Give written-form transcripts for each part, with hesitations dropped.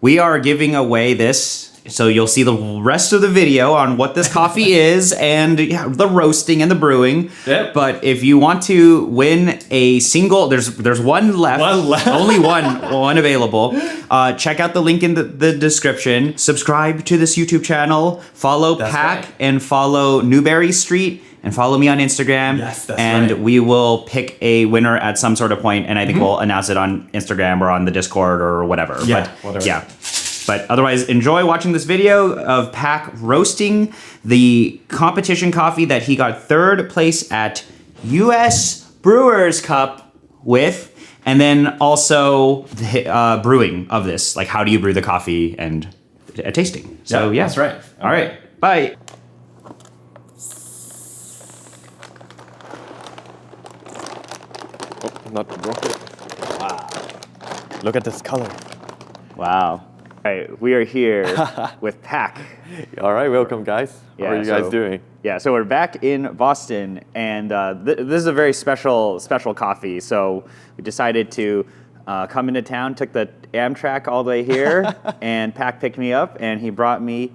we are giving away this. So you'll see the rest of the video on what this coffee is and the roasting and the brewing. Yep. But if you want to win a single, there's one left. One left. Only one available. Check out the link in the description. Subscribe to this YouTube channel. Follow Pack and follow Newbery Street. And follow me on Instagram. Yes, that's and right. we will pick a winner at some sort of point, and I think we'll announce it on Instagram or on the Discord or whatever. Yeah, but, whatever. Yeah. But otherwise, enjoy watching this video of Pack roasting the competition coffee that he got 3rd place at US Brewers Cup with, and then also the brewing of this. Like, how do you brew the coffee and a tasting. So yeah. That's right. All right. Bye. Not broken. Wow. Look at this color. Wow. All right, we are here with Pack. All right, welcome guys. How are you guys doing? Yeah, so we're back in Boston, and this is a very special coffee. So we decided to come into town, took the Amtrak all the way here, and Pack picked me up, and he brought me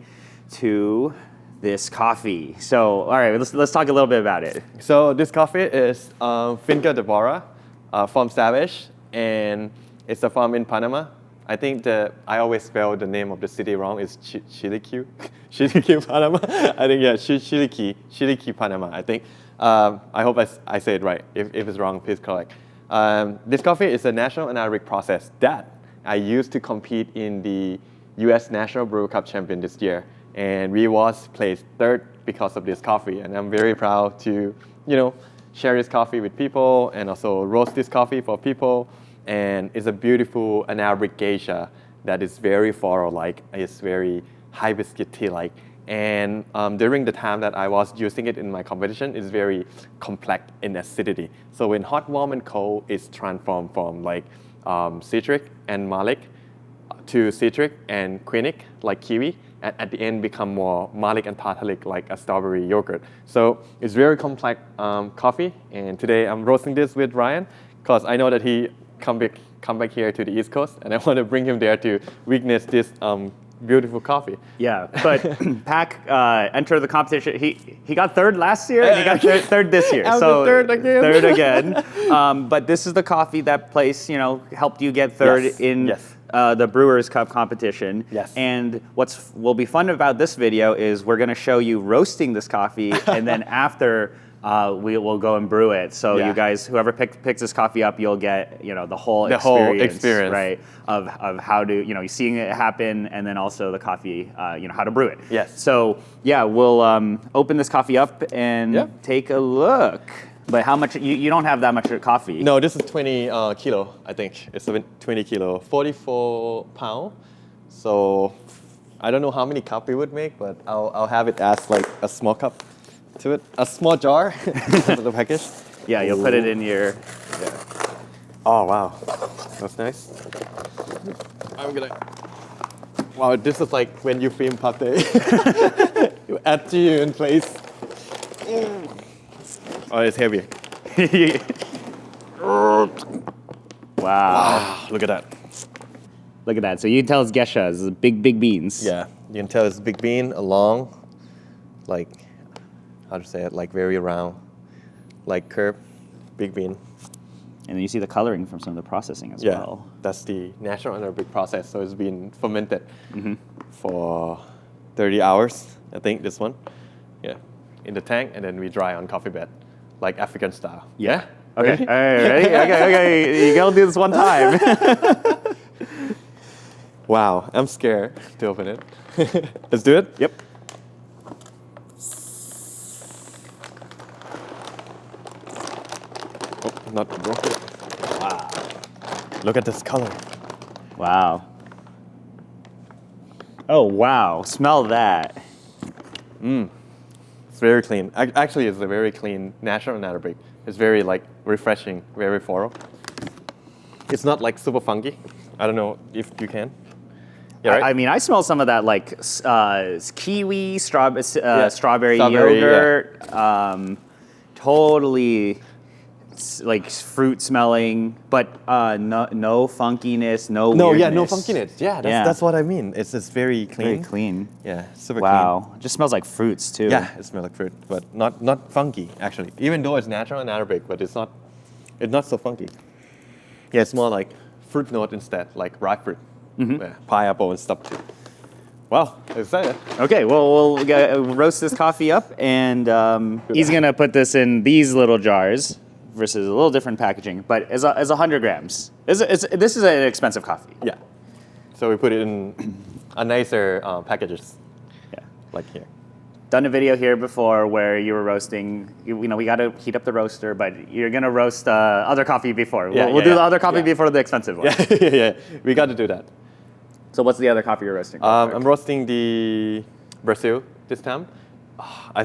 to this coffee. So, all right, let's talk a little bit about it. So this coffee is Finca de Barra from Savage, and it's a farm in Panama. I think I always spell the name of the city wrong. It's Chiriquí, Chiriquí, Panama. I think Chiriquí, Panama. I think. I hope I say it right. If it's wrong, please correct. This coffee is a national anaerobic process that I used to compete in the U.S. National Brewer Cup Champion this year, and we was placed 3rd because of this coffee. And I'm very proud to, share this coffee with people and also roast this coffee for people. And it's a beautiful anaerobic geisha that is very floral-like. It's very hibiscus tea-like. And during the time that I was using it in my competition, it's very complex in acidity. So when hot, warm, and cold, it's transformed from citric and malic to citric and quinic, like kiwi, and at the end become more malic and tartaric, like a strawberry yogurt. So it's very complex coffee. And today I'm roasting this with Ryan, because I know that he come back here to the East Coast, and I want to bring him there to witness this beautiful coffee. Yeah, but Pack entered the competition. He got 3rd last year, and he got 3rd this year. So 3rd again. 3rd again. But this is the coffee that place, helped you get 3rd in the Brewers Cup competition. Yes. And will be fun about this video is we're going to show you roasting this coffee, and then after. We will go and brew it. So you guys, whoever picks this coffee up, you'll get the whole experience, right? Of how to seeing it happen, and then also the coffee, how to brew it. Yes. So yeah, we'll open this coffee up and take a look. But how much? You don't have that much coffee. No, this is 20 kilo. I think it's 20 kilo, 44 pound. So I don't know how many cup we would make, but I'll have it as like a small cup. To it, a small jar of the package. Yeah, you'll put it in your. Yeah. Oh wow, that's nice. I'm gonna. Wow, this is like when you film pate. You add to you in place. Oh, it's heavy. Wow. Look at that. Look at that. So you can tell it's geishas, it's big beans. Yeah, you can tell it's big bean, a long, like. How to say it, like very round, like curved, big bean. And then you see the coloring from some of the processing as well. That's the natural anaerobic process. So it's been fermented for 30 hours, I think, this one. Yeah, in the tank, and then we dry on coffee bed, like African style. Yeah? Okay, ready? Okay, you gotta do this one time. Wow, I'm scared to open it. Let's do it? Yep. Not broken. Wow. Look at this color. Wow. Oh, wow. Smell that. It's very clean. Actually, it's a very clean natural anaerobic. It's very refreshing, very floral. It's not like super funky. I don't know if you can. Yeah, right? I mean, I smell some of that kiwi, strawberry yogurt. Totally like fruit smelling, but no funkiness, no No, weirdness. yeah, no funkiness. Yeah, that's what I mean. It's just very clean. Very clean. Yeah, super Wow, it just smells like fruits too. clean. Yeah, it smells like fruit, but not funky actually. Even though it's natural and Arabic, but it's not so funky. Yeah, it's more like fruit note instead, like ripe fruit, yeah, pineapple and stuff too. Wow, excited. Okay, well, we'll roast this coffee up, and he's gonna put this in these little jars versus a little different packaging, but as 100 grams. This is an expensive coffee. Yeah. So we put it in a nicer packages, Yeah. like here. Done a video here before where you were roasting. You know, we got to heat up the roaster, but you're gonna roast other coffee before. Yeah, we'll do the other coffee yeah. before the expensive one. Yeah, we got to do that. So what's the other coffee you're roasting? I'm roasting the Brazil this time. I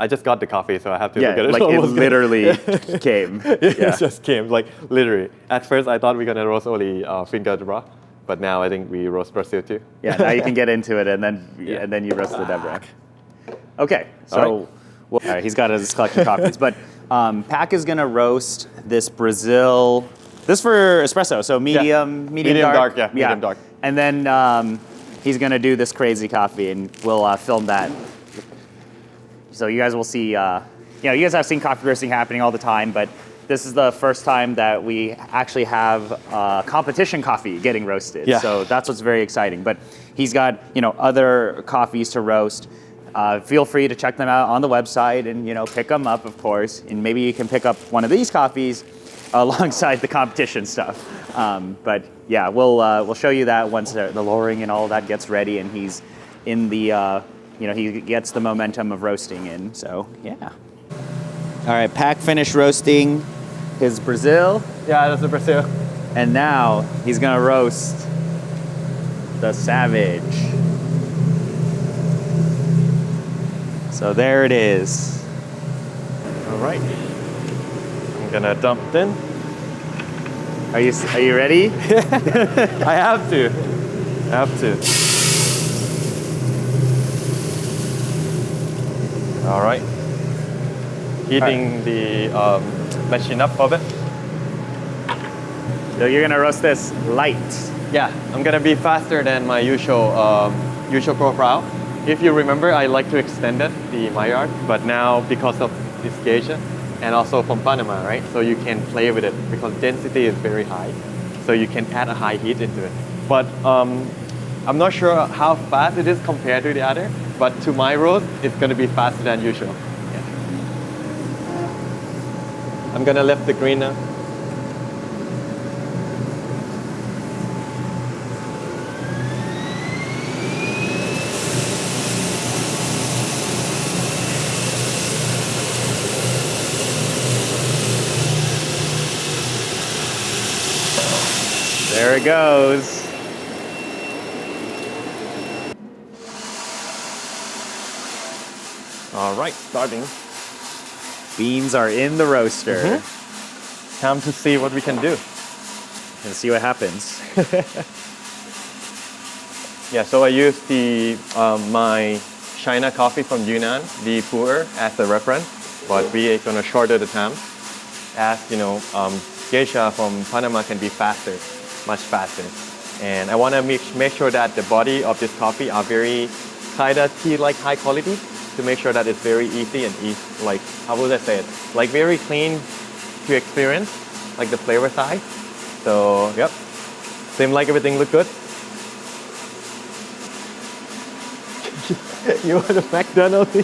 just got the coffee, so I have to Yeah, look at it. like it almost good. literally came. It just came, like literally. At first, I thought we were gonna roast only Finca de Bra, but now I think we roast Brazil too. Yeah, now you can get into it, and then you roast the Deborah. Okay, so all right, he's got his collection of coffees, but Pac is gonna roast this Brazil. This for espresso, so medium dark. Medium dark. And then he's gonna do this crazy coffee, and we'll film that. So you guys will see. You guys have seen coffee roasting happening all the time, but this is the first time that we actually have competition coffee getting roasted. Yeah. So that's what's very exciting. But he's got other coffees to roast. Feel free to check them out on the website and pick them up, of course. And maybe you can pick up one of these coffees alongside the competition stuff. But yeah, we'll show you that once the lowering and all that gets ready, and he's in the he gets the momentum of roasting in. So yeah. All right, Pac finished roasting his Brazil, Yeah, that's the Brazil. and now he's gonna roast the Savage. So there it is. All right. I'm gonna dump it in. Are you ready? I have to. All right. Heating the machine up a bit. So you're gonna roast this light. Yeah, I'm gonna be faster than my usual profile. If you remember, I like to extend it, the Maillard, but now because of this geisha and also from Panama, right? So you can play with it because density is very high. So you can add a high heat into it. But I'm not sure how fast it is compared to the other, but to my roast, it's gonna be faster than usual. Yeah. I'm gonna lift the green now. There it goes. All right, starting. Beans are in the roaster. Time to see what we can do. And see what happens. Yeah, so I used the my China coffee from Yunnan, the pu'er, as a reference, but we are gonna shorten the time. As geisha from Panama can be faster, much faster. And I wanna make sure that the body of this coffee are very kind of tea-like high quality to make sure that it's very easy and like, how would I say it? Like very clean to experience, like the flavor side. So, yep. Seems like everything look good. You want a McDonald's?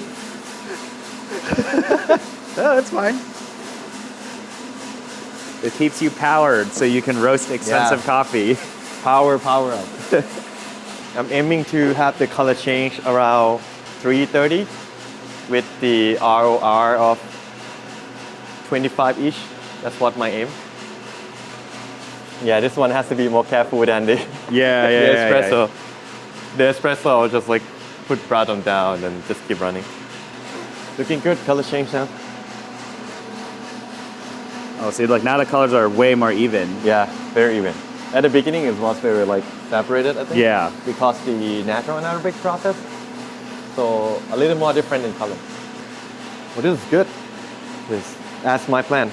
Oh, that's fine. It keeps you powered so you can roast expensive coffee. Power up. I'm aiming to have the color change around 330 with the ROR of 25-ish. That's what my aim. Yeah, this one has to be more careful than the espresso. The espresso, I'll just like put bottom down and just keep running. Looking good, color change now. Oh, see, look, now the colors are way more even. Yeah, very even. At the beginning, it was very like separated, I think. Yeah. Because the natural and Arabic process. So a little more different in color. Well, this is good. This That's my plan.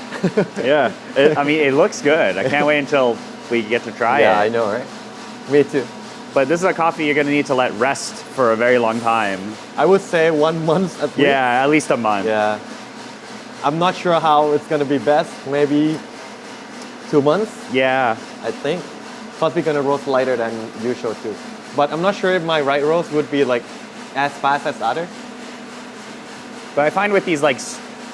Yeah. I mean, it looks good. I can't wait until we get to try Yeah, it. I know, right? Me too. But this is a coffee you're going to need to let rest for a very long time. I would say 1 month at least. Yeah, at least a month. Yeah. I'm not sure how it's gonna be best. Maybe 2 months, Yeah. I think. Plus we're gonna roast lighter than usual too. But I'm not sure if my right roast would be like as fast as other. But I find with these like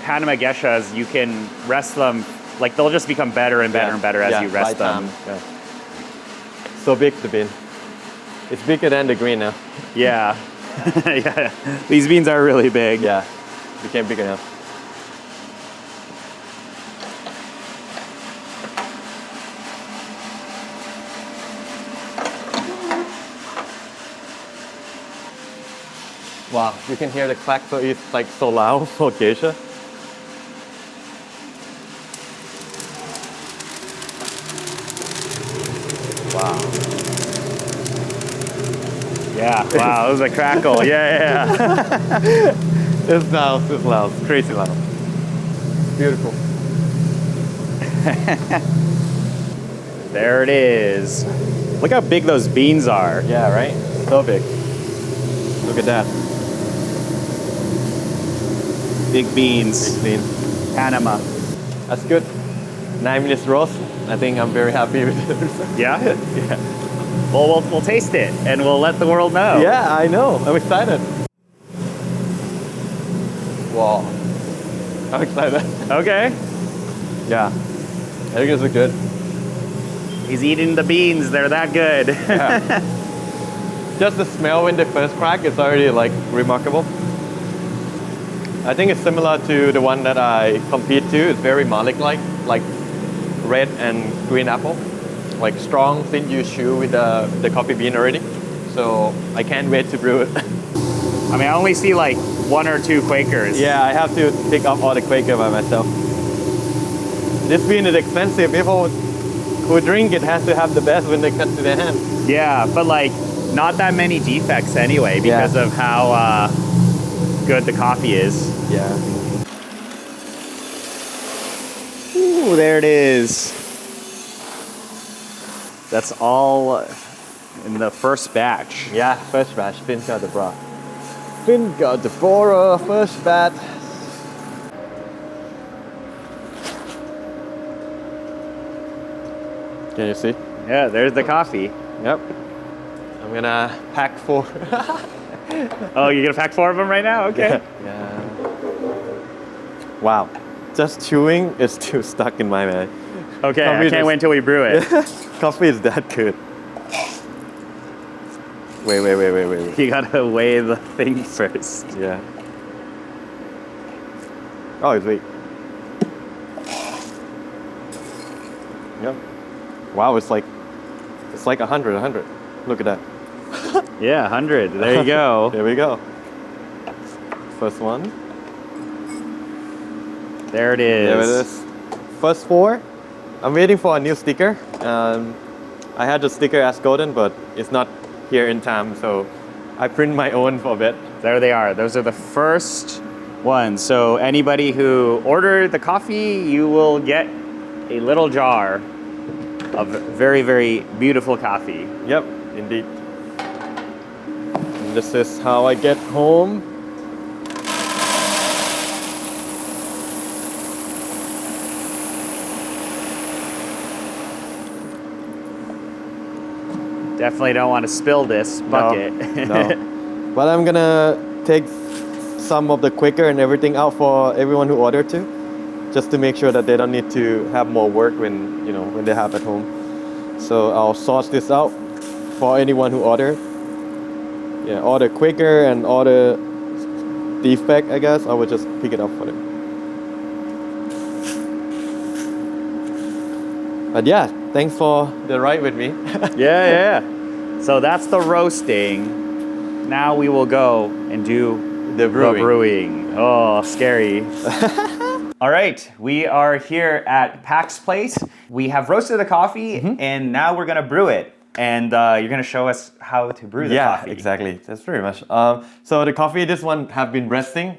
Panama geishas, you can rest them, like they'll just become better and better and better as you rest by them. time. Yeah. So big, the bean. It's bigger than the green now. Yeah. Yeah. These beans are really big. Yeah, became bigger now. Wow, you can hear the clack, so it's like so loud for geisha. Wow. Yeah. Wow. It was a crackle. Yeah. It's loud, it's loud, it's crazy loud. Beautiful. There it is. Look how big those beans are. Yeah, right? So big. Look at that. Big beans. Big bean. Panama. That's good. 9 minutes roast. I think I'm very happy with it. Yeah? Yeah. Well, we'll taste it and we'll let the world know. Yeah, I know. I'm excited. Wow. I'm excited. Okay. Yeah. I think this is good. He's eating the beans. They're that good. Yeah. Just the smell when they first crack is already like remarkable. I think it's similar to the one that I compete to. It's very Malik-like, like red and green apple. Like strong, thin you chew with the coffee bean already. So I can't wait to brew it. I mean, I only see like 1 or 2 Quakers. Yeah, I have to pick up all the Quaker by myself. This bean is expensive. People who drink it has to have the best when they cut to their hand. Yeah, but like not that many defects anyway because of how good the coffee is. Yeah. Ooh, there it is. That's all in the first batch. Yeah, first batch, Finca de Bra. Finca de Bora, first batch. Can you see? Yeah, there's the coffee. Yep. I'm gonna pack 4. Oh, you're gonna pack 4 of them right now? Okay. Yeah. Wow. Just chewing is still stuck in my mind. Okay, Coffee I can't wait until we brew it. Coffee is that good. Wait. You gotta weigh the thing first. Yeah. Oh, it's weak. Yep. Wow, it's like 100. Look at that. Yeah, 100. There you go. There we go. First one. There it is. There it is. First 4. I'm waiting for a new sticker. I had the sticker as golden, but it's not here in time, so I print my own for a bit. There they are. Those are the first ones. So anybody who ordered the coffee, you will get a little jar of very, very beautiful coffee. Yep, indeed. And this is how I get home. Definitely don't want to spill this bucket. No. But I'm gonna take some of the Quaker and everything out for everyone who ordered too, just to make sure that they don't need to have more work when they have at home. So I'll source this out for anyone who ordered. Yeah, all the Quaker and all the defect, I guess, I will just pick it up for them. But yeah, thanks for the ride with me. Yeah. So that's the roasting. Now we will go and do The brewing. Oh, scary. All right, we are here at Pac's place. We have roasted the coffee, and now we're gonna brew it. And you're gonna show us how to brew the coffee. Yeah, exactly. That's pretty much. So the coffee, this one have been resting.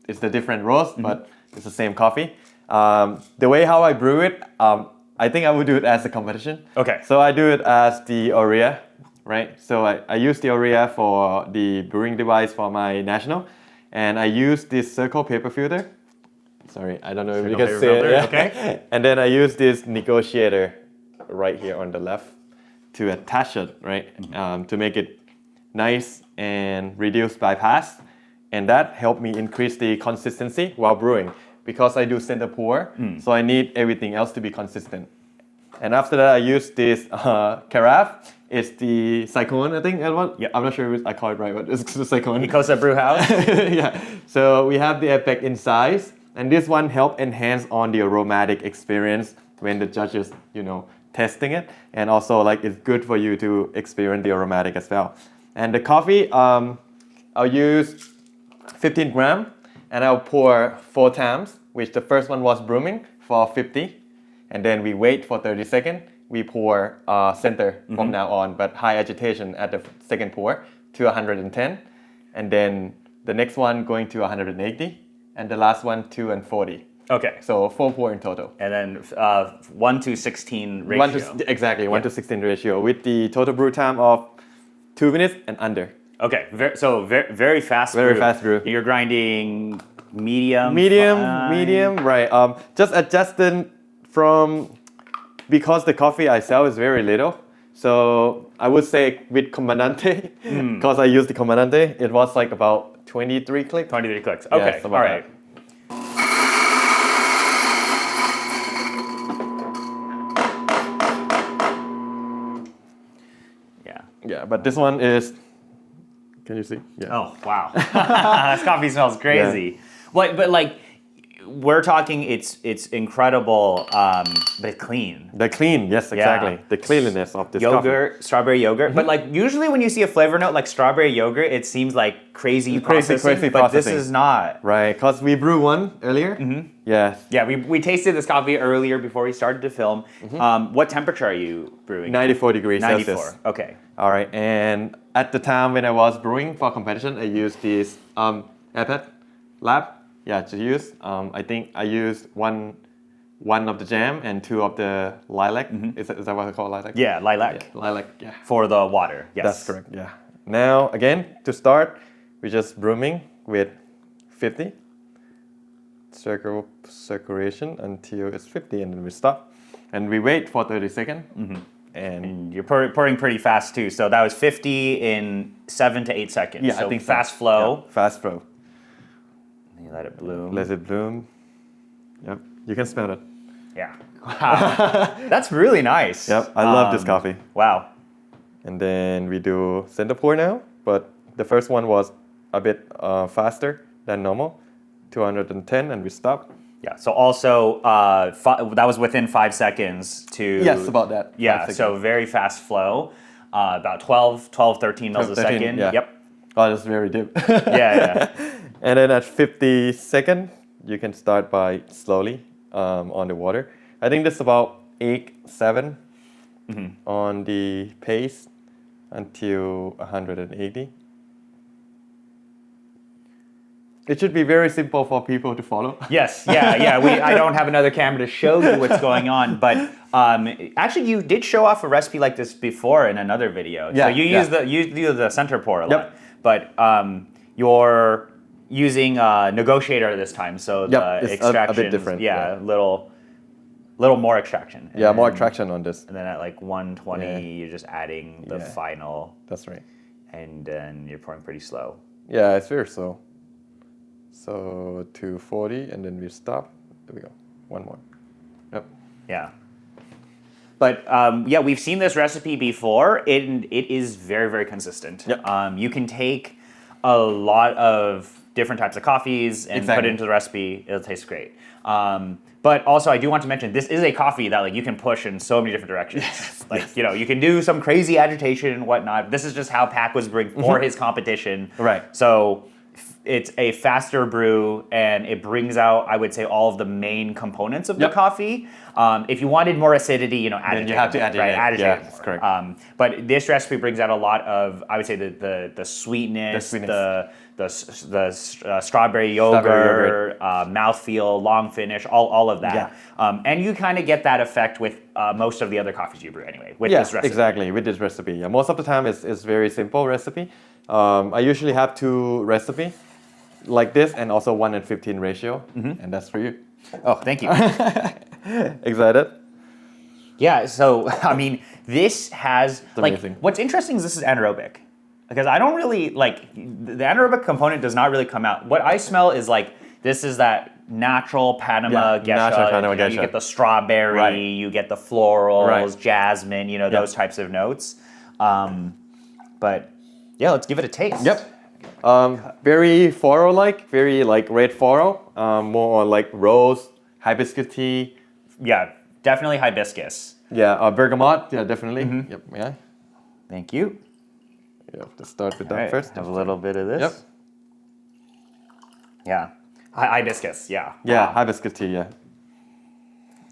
It's the different roast, but it's the same coffee. The way how I brew it, I think I would do it as a competition. Okay. So I do it as the Orea, right? So I use the Orea for the brewing device for my national, and I use this circle paper filter. Sorry, I don't know if you can see it. Yeah. Okay. And then I use this negotiator right here on the left to attach it, right? To make it nice and reduce bypass. And that helped me increase the consistency while brewing because I do center pour, so I need everything else to be consistent. And after that, I use this carafe. It's the Cyclone, I think. Yep. I'm not sure if I call it right, but it's the Cyclone. Ikosa Brew House. Yeah. So we have the epic inside, and this one help enhance on the aromatic experience when the judges, testing it, and also like it's good for you to experience the aromatic as well. And the coffee, I'll use 15 gram, and I'll pour 4 times, which the first one was brewing for 50, and then we wait for 30 seconds. We pour center from now on, but high agitation at the second pour to 110, and then the next one going to 180, and the last one 2 and 40. Okay. So 4 pour in total. And then 1:16 ratio. Exactly, 1:16 ratio with the total brew time of 2 minutes and under. Okay, very fast. Very fast brew. You're grinding medium. Medium, right? Just adjusting from because the coffee I sell is very little. So I would say with Comandante, because I use the Comandante, it was like about 23 clicks. 23 clicks. Yeah, Okay, all right. That. Yeah, but this one is. Can you see? Yeah. Oh wow, this coffee smells crazy. Yeah. But like, we're talking. It's incredible, but clean. The clean, yes, exactly. Yeah. The cleanliness of this Yogurt, coffee. strawberry yogurt. But like usually when you see a flavor note like strawberry yogurt, it seems like crazy processing. But this is not. Right, because we brewed one earlier. Yeah. Yeah, we tasted this coffee earlier before we started to film. What temperature are you brewing? 94 degrees 94. Celsius. Okay. All right, and at the time when I was brewing for competition, I used this iPad lab. Yeah, to use. I think I used one of the jam and 2 of the lilac. Is that what I call lilac? Yeah, lilac. Yeah, lilac. Yeah. For the water. Yes. That's correct. Yeah. Now again to start, we're just brewing with 50 circulation until it's 50, and then we stop, and we wait for 30 seconds. And you're pouring pretty fast too. So that was 50 in 7 to 8 seconds. Yeah, so I think fast flow. Yeah, fast flow. You let it bloom. Let it bloom. Yep, you can smell it. Yeah. Wow. That's really nice. Yep, I love this coffee. Wow. And then we do center pour now, but the first one was a bit faster than normal, 210, and we stop. Yeah. So also that was within 5 seconds to. Yes, about that. Yeah. So very fast flow, about 13 mils a second. Yeah. Yep. Oh, that's very deep. Yeah. And then at 50 seconds, you can start by slowly on the water. I think that's about 8-7 on the pace until 180. It should be very simple for people to follow. Yes, yeah. I don't have another camera to show you what's going on, but actually, you did show off a recipe like this before in another video. Yeah, so you use the center pour a lot, Yep. but you're using a negotiator this time, so the it's extraction a bit different. Yeah, little more extraction. Yeah, more extraction on this. And then at like 120, you're just adding the Yeah. final, That's right. and then you're pouring pretty slow. Yeah, it's very slow. So 240, and then we stop. There we go. One more. Yep. Yeah. But yeah, we've seen this recipe before. It is very, very consistent. Yep. You can take a lot of different types of coffees and put it into the recipe. It'll taste great. But also, I do want to mention this is a coffee that like you can push in so many different directions. You can do some crazy agitation and whatnot. This is just how Pac was brewing for his competition. Right. So it's a faster brew and it brings out, I would say, all of the main components of the Yep. coffee. If you wanted more acidity, agitate Then you have to it, right? agitate. Agitate Yeah, it more. that's correct. But this recipe brings out a lot of, I would say, the sweetness, the strawberry yogurt, mouthfeel, long finish, all of that. Yeah. And you kind of get that effect with most of the other coffees you brew anyway, with this recipe. Exactly, with this recipe. Yeah, most of the time it's very simple recipe. I usually have 2 recipe like this and also 1:15 ratio, and that's for you. Oh, thank you. Excited? Yeah, so I mean, this has amazing. What's interesting is this is anaerobic, because I don't really the anaerobic component does not really come out. What I smell is this is that natural Panama Gesha. Natural Panama You Gesha. get the strawberry, Right. you get the florals, Right. jasmine, those types of notes. But yeah, let's give it a taste. Yep. Very floral-like, very red floral. More on rose, hibiscus tea. Yeah, definitely hibiscus. Yeah, bergamot. Yeah, definitely. Yep. Yeah. Thank you. Yeah. Let's start with that All right, first. have a little bit of this. Yep. Yeah, hibiscus. Yeah. Yeah, hibiscus tea. Yeah.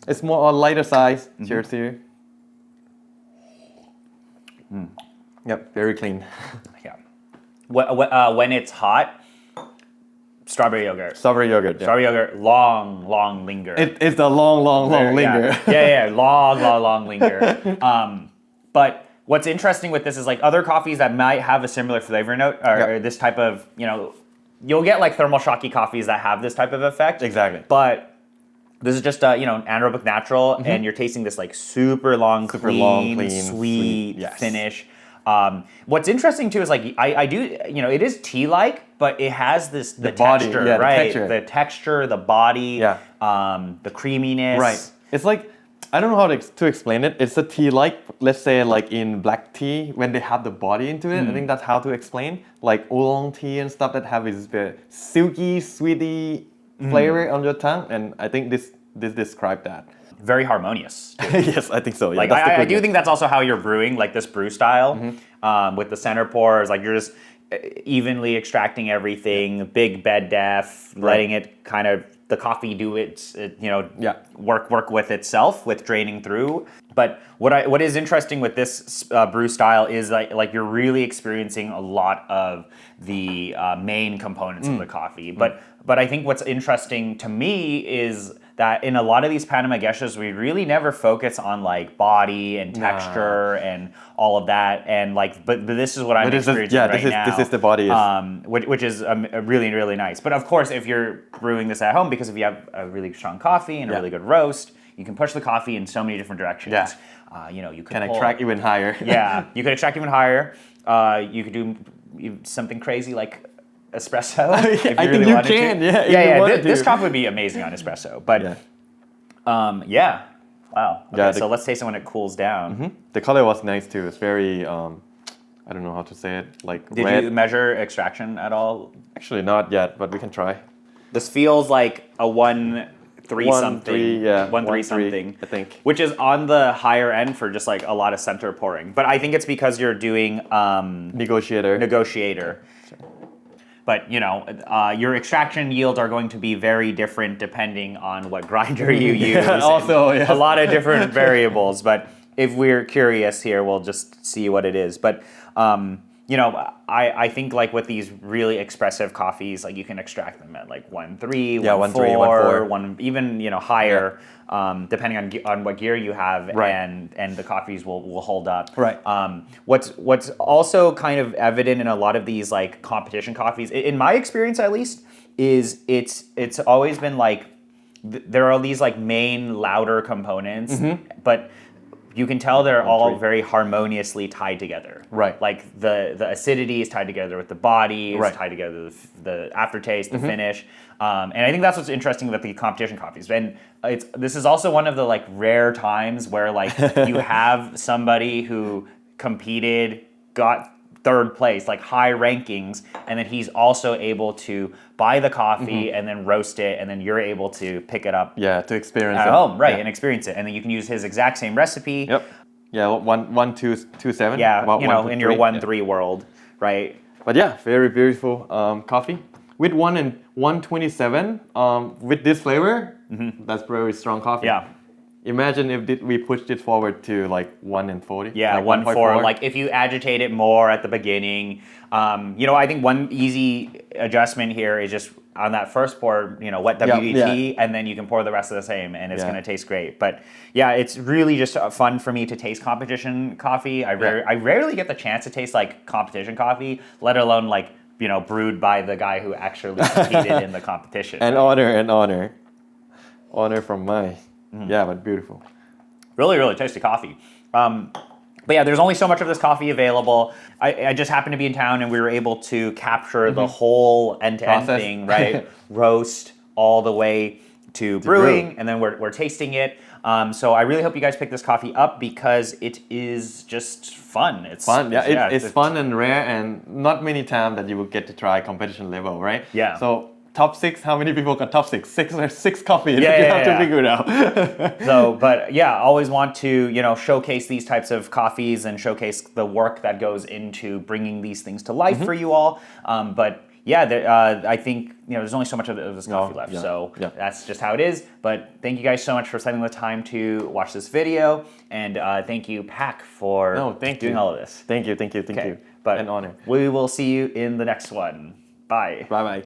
It's more on lighter size. Cheers to you. Yep. Very clean. Yeah. When it's hot, strawberry yogurt. Strawberry yogurt. Yeah. Strawberry yogurt, long linger. It's the long linger. Yeah, long linger. But what's interesting with this is other coffees that might have a similar flavor note or this type of, you'll get thermal shocky coffees that have this type of effect. Exactly. But this is just anaerobic natural, and you're tasting this super long, clean, sweet yes. finish. What's interesting too is I do it is tea-like, but it has the body, texture, yeah, the right? texture. The texture, the body, the creaminess, Right. It's I don't know how to explain it. It's a tea-like, let's say in black tea when they have the body into it. I think that's how to explain. Oolong tea and stuff that have this silky, sweety flavor on your tongue, and I think this describes that. Very harmonious. Yes, I think so. Yeah, I do think that's also how you're brewing, this brew style, with the center pours. You're just evenly extracting everything, big bed depth, letting it kind of the coffee do work with itself with draining through. But what is interesting with this brew style is you're really experiencing a lot of the main components of the coffee. But I think what's interesting to me is that in a lot of these Panama Geshas, we really never focus on body and texture and all of that. And but this is what I'm experiencing right now. This is the body. Which is really, really nice. But of course, if you're brewing this at home, because if you have a really strong coffee and a really good roast, you can push the coffee in so many different directions. Yeah. You could Can extract even higher. Yeah, you could extract even higher. You could do something crazy like espresso. If you I really think you wanted can. to. Yeah. This coffee would be amazing on espresso. But wow. Okay, so let's taste it when it cools down. The color was nice too. It's very I don't know how to say it. Did red. you measure extraction at all? Actually, not yet, but we can try. This feels like a 1-3 something. 1-3 something. I think. Which is on the higher end for just a lot of center pouring. But I think it's because you're doing negotiator. But your extraction yields are going to be very different depending on what grinder you use. Also, yes. A lot of different variables. But if we're curious here, we'll just see what it is. But I think with these really expressive coffees, you can extract them at 1-3, 1-4, 1-4, 1 even higher, depending on what gear you have, and the coffees will hold up. Right. What's also kind of evident in a lot of these competition coffees, in my experience at least, is it's always been there are these main louder components, but you can tell they're all very harmoniously tied together. Right. The acidity is tied together with the body, is tied together with the aftertaste, the finish. And I think that's what's interesting about the competition coffees. And this is also one of the rare times where you have somebody who competed, got third place, high rankings, and then he's also able to buy the coffee and then roast it, and then you're able to pick it up to experience at it. home, and experience it. And then you can use his exact same recipe. Yep. Yeah, 1-2-7. Yeah, about in your 1-3 world, right? But yeah, very beautiful coffee. with 127, with this flavor, that's very strong coffee. Yeah. Imagine if we pushed it forward to like 140. Yeah, like 1.4. Like if you agitate it more at the beginning, I think one easy adjustment here is just on that first pour, wet WDT, and then you can pour the rest of the same, and it's going to taste great. But yeah, it's really just fun for me to taste competition coffee. I rarely get the chance to taste like competition coffee, let alone like brewed by the guy who actually competed in the competition. An honor from my. Yeah, but beautiful. Really, really tasty coffee. But yeah, there's only so much of this coffee available. I just happened to be in town and we were able to capture the whole end-to-end thing, right? Roast all the way to brewing, and then we're tasting it. So I really hope you guys pick this coffee up because it is just fun. It's fun. It's fun and rare, and not many times that you will get to try competition level, right? Yeah. So top 6, how many people got top 6? Six coffee. You have to figure it out. But yeah, always want to showcase these types of coffees and showcase the work that goes into bringing these things to life for you all. But yeah, I think there's only so much of this coffee left, so that's just how it is. But thank you guys so much for spending the time to watch this video, and thank you, Pac, for doing all of this. Thank you. But an honor. We will see you in the next one. Bye. Bye.